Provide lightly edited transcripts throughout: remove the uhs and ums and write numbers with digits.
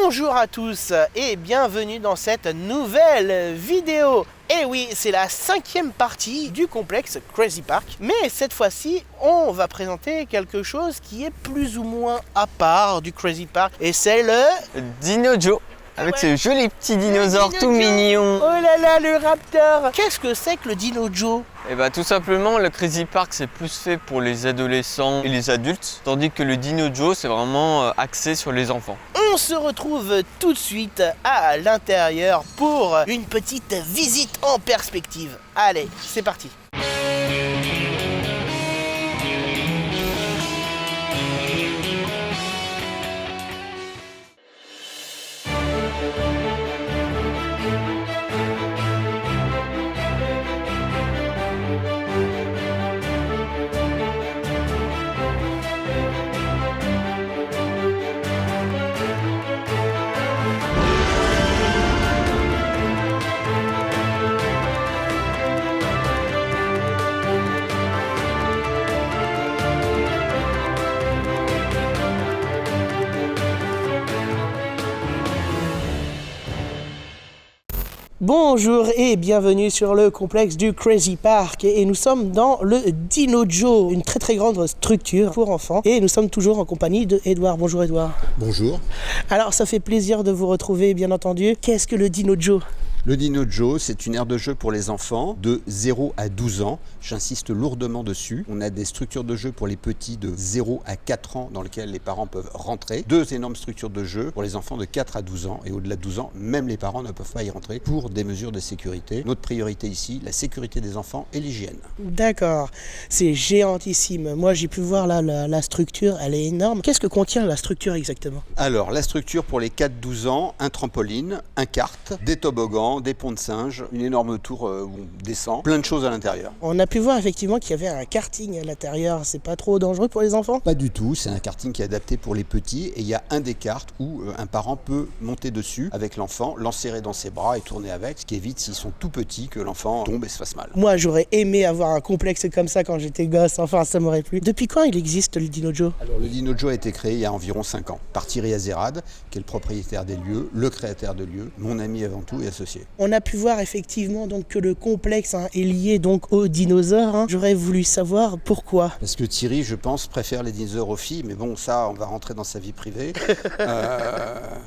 Bonjour à tous et bienvenue dans cette nouvelle vidéo. Et oui, c'est la 5e partie du complexe Crazy Park. Mais cette fois-ci, on va présenter quelque chose qui est plus ou moins à part du Crazy Park. Et c'est le Dino Joe. Avec ce joli petit dinosaure tout mignon. Oh là là, le raptor. Qu'est-ce que c'est que le Dino Joe? Et bah tout simplement, le Crazy Park c'est plus fait pour les adolescents et les adultes, tandis que le Dino Joe c'est vraiment axé sur les enfants. On se retrouve tout de suite à l'intérieur pour une petite visite en perspective. Allez, c'est parti. Bonjour et bienvenue sur le complexe du Crazy Park et nous sommes dans le Dino Joe, une très grande structure pour enfants et nous sommes toujours en compagnie de Edouard. Bonjour Edouard. Bonjour. Alors ça fait plaisir de vous retrouver bien entendu. Qu'est-ce que le Dino Joe ? Le Dino Joe, c'est une aire de jeu pour les enfants de 0 à 12 ans. J'insiste lourdement dessus. On a des structures de jeu pour les petits de 0 à 4 ans dans lesquelles les parents peuvent rentrer. 2 énormes structures de jeu pour les enfants de 4 à 12 ans. Et au-delà de 12 ans, même les parents ne peuvent pas y rentrer pour des mesures de sécurité. Notre priorité ici, la sécurité des enfants et l'hygiène. D'accord, c'est géantissime. Moi j'ai pu voir là la structure, elle est énorme. Qu'est-ce que contient la structure exactement ? Alors, la structure pour les 4-12 ans, un trampoline, un kart, des toboggans, des ponts de singes, une énorme tour où on descend, plein de choses à l'intérieur. On a pu voir effectivement qu'il y avait un karting à l'intérieur. C'est pas trop dangereux pour les enfants ? Pas du tout, c'est un karting qui est adapté pour les petits et il y a un des karts où un parent peut monter dessus avec l'enfant, l'enserrer dans ses bras et tourner avec, ce qui évite s'ils sont tout petits que l'enfant tombe et se fasse mal. Moi j'aurais aimé avoir un complexe comme ça quand j'étais gosse, enfin ça m'aurait plu. Depuis quand il existe le Dino Joe ? Alors le Dino Joe a été créé il y a environ 5 ans par Thierry Azérad, qui est le propriétaire des lieux, le créateur de lieux, mon ami avant tout et associé. On a pu voir effectivement donc que le complexe est lié donc aux dinosaures. J'aurais voulu savoir pourquoi. Parce que Thierry, je pense, préfère les dinosaures aux filles, mais bon, ça, on va rentrer dans sa vie privée.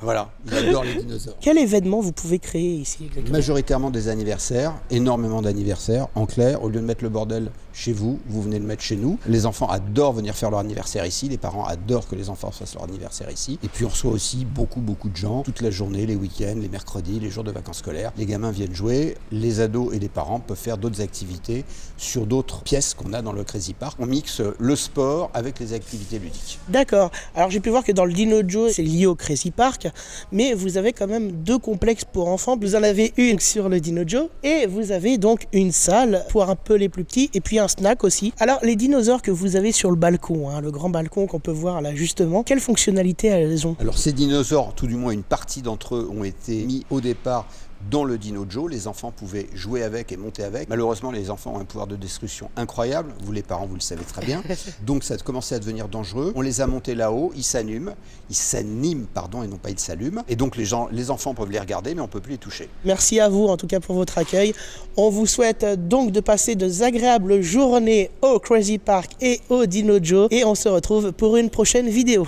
Voilà, il adore les dinosaures. Quel événement vous pouvez créer ici exactement ? Majoritairement des anniversaires, énormément d'anniversaires. En clair, au lieu de mettre le bordel chez vous, vous venez le mettre chez nous. Les enfants adorent venir faire leur anniversaire ici, les parents adorent que les enfants fassent leur anniversaire ici. Et puis on reçoit aussi beaucoup de gens, toute la journée, les week-ends, les mercredis, les jours de vacances scolaires. Les gamins viennent jouer, les ados et les parents peuvent faire d'autres activités sur d'autres pièces qu'on a dans le Crazy Park. On mixe le sport avec les activités ludiques. D'accord. Alors j'ai pu voir que dans le Dino Joe, c'est lié au Crazy Park, mais vous avez quand même 2 complexes pour enfants. Vous en avez une sur le Dino Joe et vous avez donc une salle pour un peu les plus petits et puis un snack aussi. Alors les dinosaures que vous avez sur le balcon, le grand balcon qu'on peut voir là justement, quelles fonctionnalités elles ont ? Alors ces dinosaures, tout du moins une partie d'entre eux ont été mis au départ dans le Dino Joe, les enfants pouvaient jouer avec et monter avec. Malheureusement, les enfants ont un pouvoir de destruction incroyable. Vous, les parents, vous le savez très bien. Donc, ça a commencé à devenir dangereux. On les a montés là-haut, ils s'animent, et non pas ils s'allument. Et donc, les enfants peuvent les regarder, mais on ne peut plus les toucher. Merci à vous, en tout cas, pour votre accueil. On vous souhaite donc de passer de agréables journées au Crazy Park et au Dino Joe. Et on se retrouve pour une prochaine vidéo.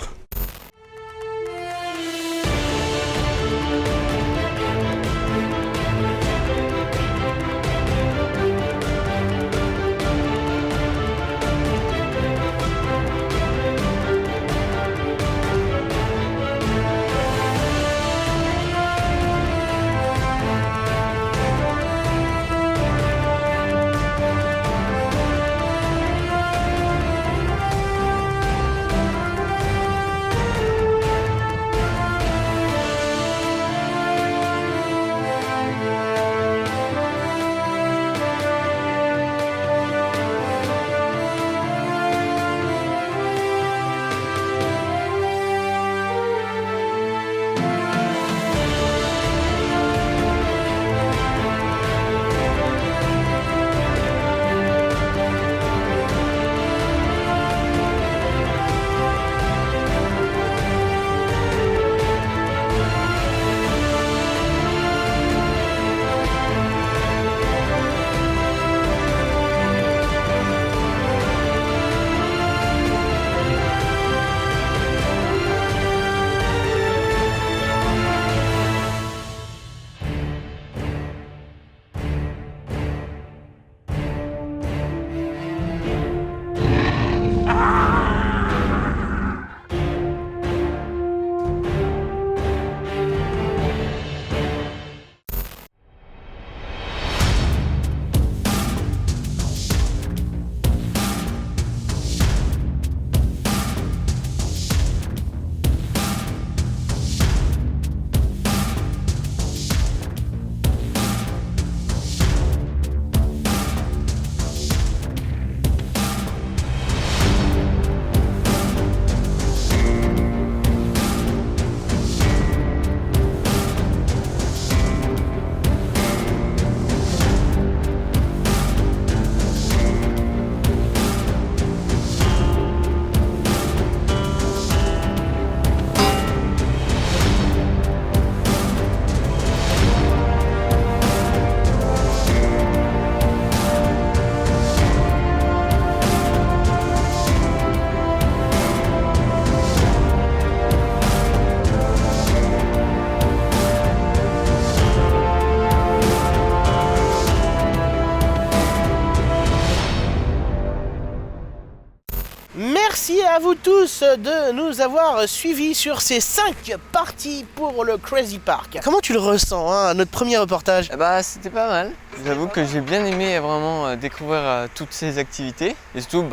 vous tous de nous avoir suivis sur ces 5 parties pour le Crazy Park. Comment tu le ressens, hein, notre premier reportage? Bah c'était pas mal. J'avoue que j'ai bien aimé vraiment découvrir toutes ces activités. Et surtout,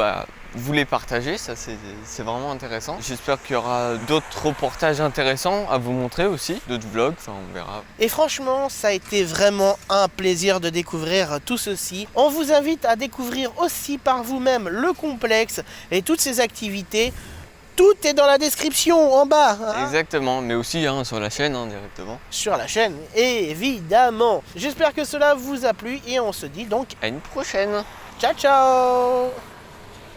vous les partagez, ça c'est vraiment intéressant. J'espère qu'il y aura d'autres reportages intéressants à vous montrer aussi, d'autres vlogs, enfin on verra. Et franchement, ça a été vraiment un plaisir de découvrir tout ceci. On vous invite à découvrir aussi par vous-même le complexe et toutes ces activités. Tout est dans la description en bas. Hein. Exactement, mais aussi sur la chaîne directement. Sur la chaîne, évidemment. J'espère que cela vous a plu et on se dit donc à une prochaine. Ciao ciao.